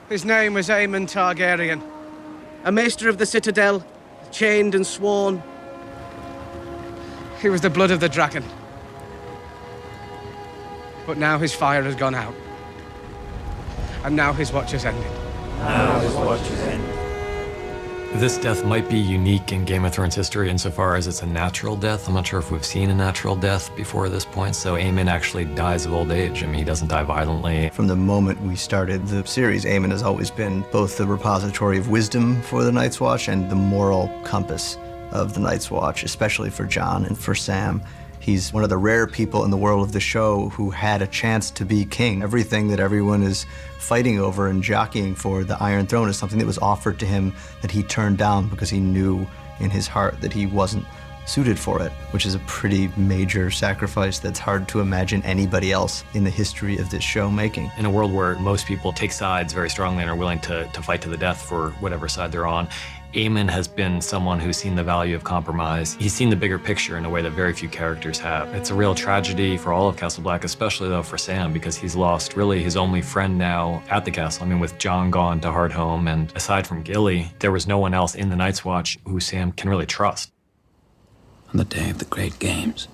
His name was Aemon Targaryen, a maester of the Citadel, chained and sworn. He was the blood of the dragon. But now his fire has gone out. And now his watch has ended. This death might be unique in Game of Thrones history insofar as it's a natural death. I'm not sure if we've seen a natural death before this point, so Aemon actually dies of old age. I mean, he doesn't die violently. From the moment we started the series, Aemon has always been both the repository of wisdom for the Night's Watch and the moral compass of the Night's Watch, especially for Jon and for Sam. He's one of the rare people in the world of the show who had a chance to be king. Everything that everyone is fighting over and jockeying for, the Iron Throne, is something that was offered to him that he turned down because he knew in his heart that he wasn't suited for it, which is a pretty major sacrifice that's hard to imagine anybody else in the history of this show making. In a world where most people take sides very strongly and are willing to fight to the death for whatever side they're on, Aemon has been someone who's seen the value of compromise. He's seen the bigger picture in a way that very few characters have. It's a real tragedy for all of Castle Black, especially though for Sam, because he's lost really his only friend now at the castle. I mean, with Jon gone to Hardhome, and aside from Gilly, there was no one else in the Night's Watch who Sam can really trust. On the day of the great games,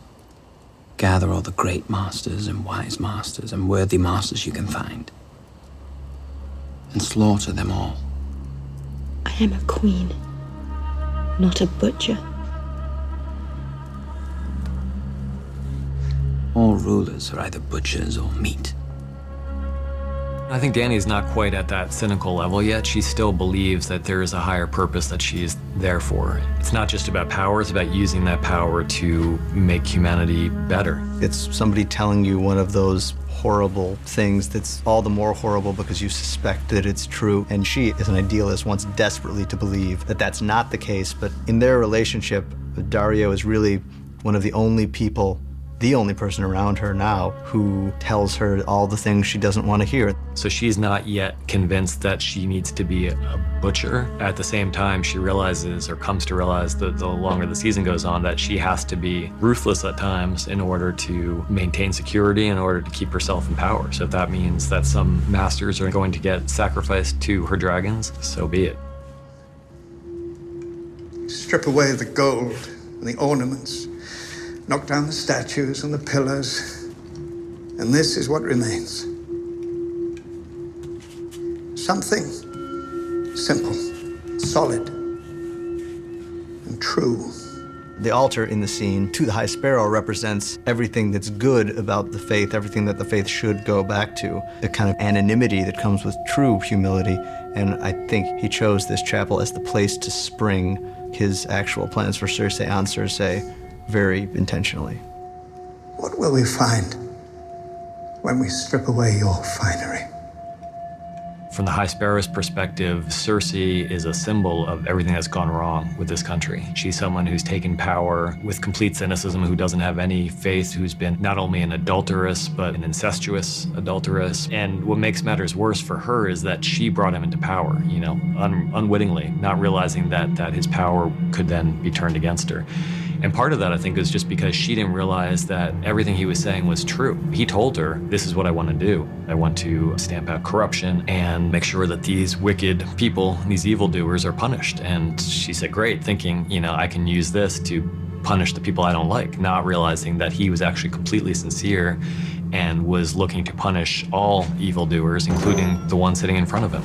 gather all the great masters and wise masters and worthy masters you can find, and slaughter them all. I am a queen, not a butcher. All rulers are either butchers or meat. I think Dany's not quite at that cynical level yet. She still believes that there is a higher purpose that she's there for. It's not just about power, it's about using that power to make humanity better. It's somebody telling you one of those horrible things that's all the more horrible because you suspect that it's true. And she, as an idealist, wants desperately to believe that that's not the case. But in their relationship, Dario is really one of the only people, the only person around her now who tells her all the things she doesn't want to hear. So she's not yet convinced that she needs to be a butcher. At the same time, she realizes, or comes to realize, the longer the season goes on, that she has to be ruthless at times in order to maintain security, in order to keep herself in power. So if that means that some masters are going to get sacrificed to her dragons, so be it. Strip away the gold and the ornaments, knock down the statues and the pillars, and this is what remains. Something simple, solid, and true. The altar in the scene to the High Sparrow represents everything that's good about the faith, everything that the faith should go back to, the kind of anonymity that comes with true humility. And I think he chose this chapel as the place to spring his actual plans for Cersei on Cersei very intentionally. What will we find when we strip away your finery? From the High Sparrow's perspective, Cersei is a symbol of everything that's gone wrong with this country. She's someone who's taken power with complete cynicism, who doesn't have any faith, who's been not only an adulteress, but an incestuous adulteress. And what makes matters worse for her is that she brought him into power, you know, unwittingly, not realizing that his power could then be turned against her. And part of that, I think, is just because she didn't realize that everything he was saying was true. He told her, this is what I want to do. I want to stamp out corruption and make sure that these wicked people, these evildoers, are punished. And she said, great, thinking, you know, I can use this to punish the people I don't like, not realizing that he was actually completely sincere and was looking to punish all evildoers, including the one sitting in front of him.